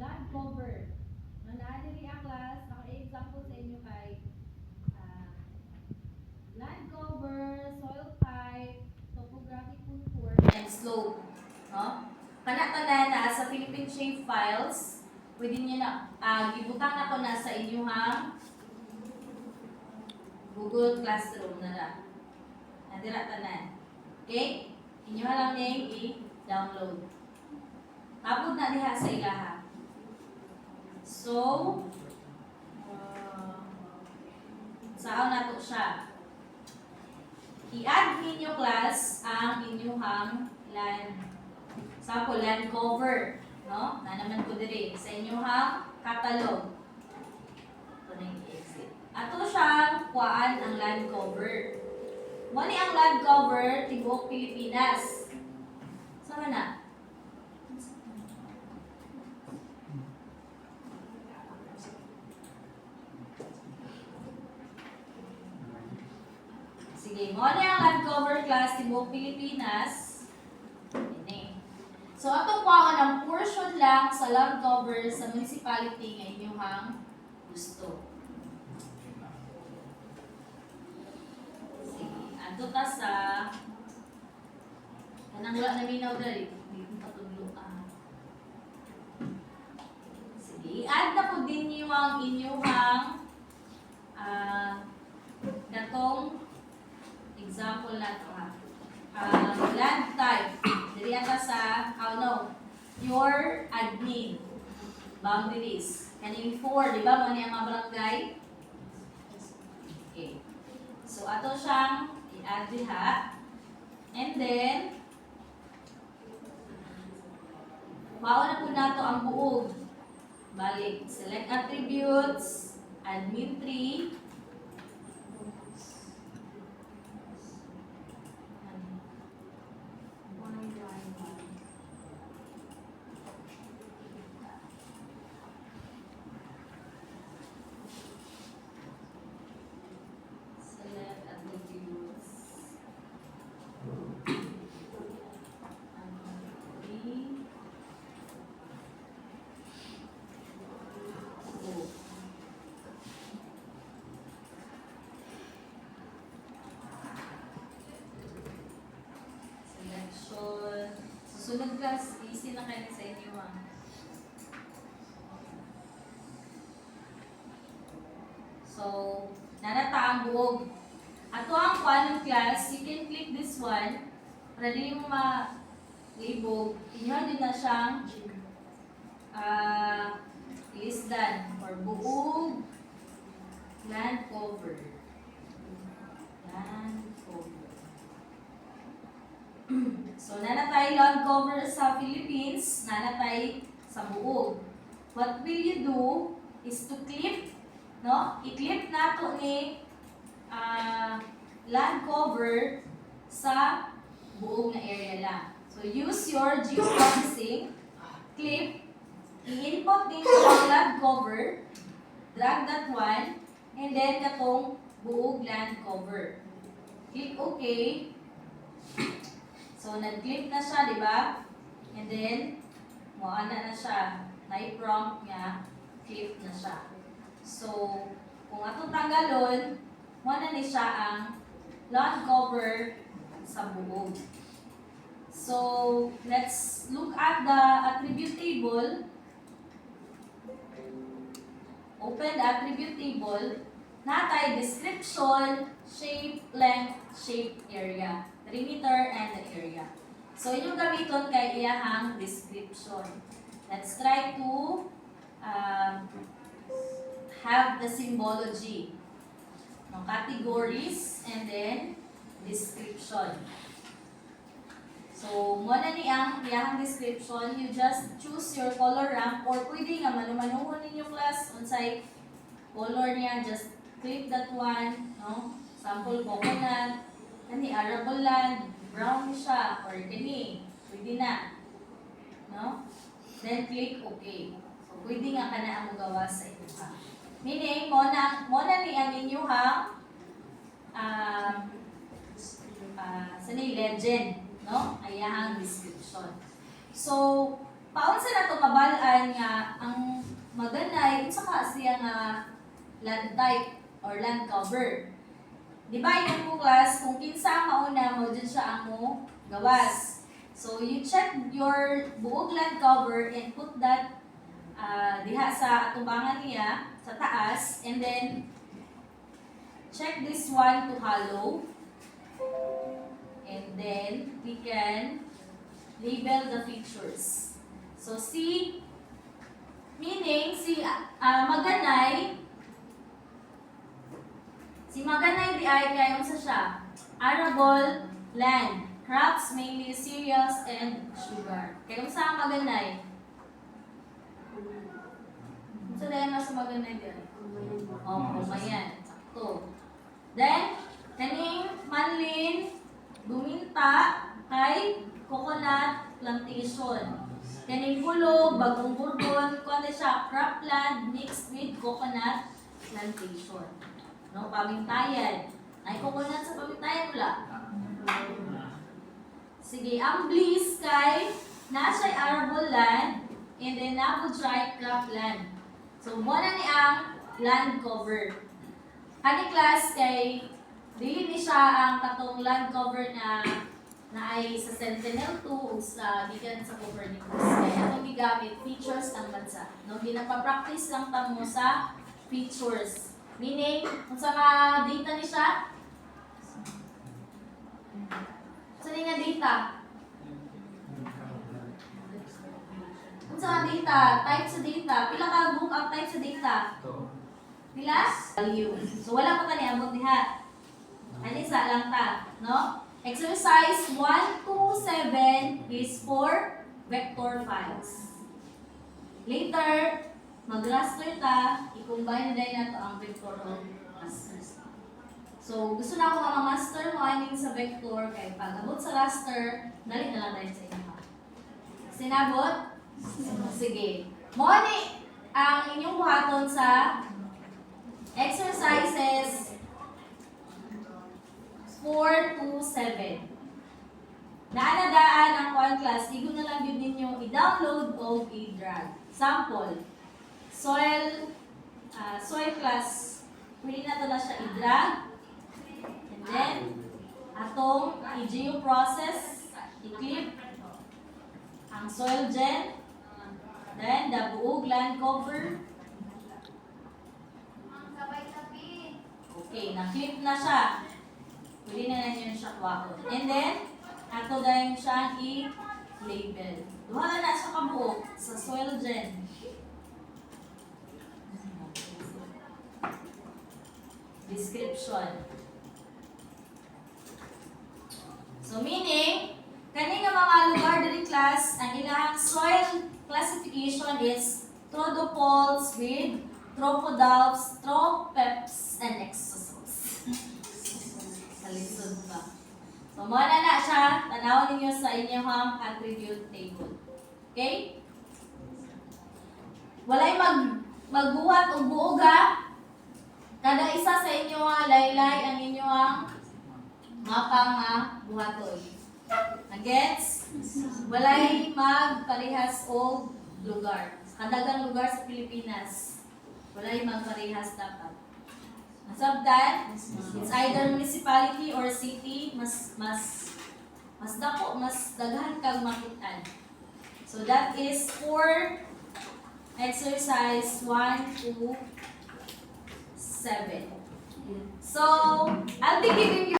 land cover. No, naadiri ang class, naka-example sa inyo kay land cover, soil type, topographic contour, and slope. No? Kana-tanan na sa Philippine Shape Files, pwede nyo na, gibutang ako na sa inyong Google Classroom na ra. Nadira tanan. Okay? Inyo lang name i-download. Tapos na diha sa ilaha. So, saan na to siya? I-add ninyo class ang inyong land. Sample, land cover. No? Na naman ko diri sa inyong catalog. Ito na yung exit. Ato siyang kuhaan ang land cover. Muni ang land cover tibuok Pilipinas. Sama na? Sige, muni ang land cover class tibuok Pilipinas. Ini. So ato kuhaan ang portion lang sa land cover sa municipality nga inyong gusto. Ato ta sa kanang wala na minaw dali dito patudloan. Sige, add na po din niyo ang inyong datong example na to land type. Diri ata sa your admin boundaries. Kaning 4, di ba mo ni ang mga barangay? Okay. So ato siyang i-add diha. And then, mao na po nato ang buog. Balik, select attributes, admin tree. Sunod class, easy na kayo sa inyo So, nanata ang buog. Ato ang quantum class, you can click this one. Para din mo ma-libog. Inyo din na siyang lisdan or buog land cover. Land cover. So, nanatay land cover sa Philippines, nanatay sa buog. What will you do is to clip, no? I-clip nato ni land cover sa buog na area lang. So, use your geoprocessing, clip, i-input din ang land cover, drag that one, and then katong buog land cover. Click OK. So, nag-click na siya, di ba? And then, muana na siya. Na-prompt niya, click na siya. So, kung atong tanggalon, muana ni siya ang land cover sa buog. So, let's look at the attribute table. Open the attribute table. Natay description, shape, length, shape area. Perimeter and the area. So, inyong gamiton kay iyahang description. Let's try to have the symbology. No, categories and then description. So, muna ni ang iyahang description, you just choose your color ramp or pwede nga manumanuhon ninyo class unsay color niya, just click that one, no? Sample coconut. Kani arable land, brown siya, or kani, pwede na. No? Then click OK. So, pwede nga ka na ang magawa sa ito ha. Meaning, muna ni ang inyuhang legend, no? Ayahang description. So, paunsa na ito mabalaan nga ang usa siya nga land type or land cover. Di ba yung po class, kung kinsa ang mauna mo, dyan siya ang mo gawas. So you check your buog land cover and put that diha sa atubangan niya, sa taas, and then check this one to hollow. And then we can label the features. So C, meaning si Maganay di ay kaya unsa siya? Arable land, crops mainly cereals and sugar. Kaya unsa ang Maganay? Unsa dayon sa Maganay di ay? Kumayan. Sakto. Then kaning Manlin buminta kay coconut plantation. Kaning Pulo, Bagong Bourbon, kuha siya cropland mixed with coconut plantation. No, pamintayan. Ay coconut sa pamintayan wala. Sige, ang Bliss kay nasa arable land and then na po siya cropland. So mo na ni ang land cover. Ani class kay dili ni siya ang katong land cover na ay sa Sentinel 2 o sa gikan sa Copernicus. Kaya atong gigamit features ang bansa. No, ginapa-practice lang tamo sa features. Meaning, unsa nga data ni siya? Unsa ni nga data? Unsa nga data? Type sa data. Pila ka book ang type sa data? Pila? Value. So wala pa kani abot diha. Ani sa lang ta, no? Exercise 1 to 7 is for vector files. Later, mag-raster ta, i-combine na din nato ang vector o raster. So, gusto na ako ma-master mo aning sa vector, kay pag abot sa raster, dali na lang tayo sa inyo. Sinabot? Sige. Moni ang inyong buhaton sa exercises 4 to 7. Naanadaan ang kuan class, igo na lang yun ninyo i-download o i-drag. Sample, soil class, pwede na ito na siya i-drag. And then, atong i-geoprocess, i-clip ang soil gen, then the buog land cover. Okay, na-clip na siya. Pwede na lang siya kuwakot. And then, ato dahil siya i-label. Duha na siya kabuok sa soil gen. Description. So, meaning, kani nga mga lugar diri class, ang ilang soil classification is trodopods with tropodalps, tropeps, and exosomes. Sa lisod pa. So, muna na siya. Tanaw ninyo sa inyong attribute table. Okay? Walay magbuhat o buoga. Kada isa sa inyo laylay ang inyong mapa nga buhaton. Gets? Walay magparehas o lugar. Kadagang lugar sa Pilipinas. Walay magparehas dapat. Asab that, it's either municipality or city, mas dako, mas daghan kag makitaan. So that is for exercise 1 to 7. So, I'll be giving you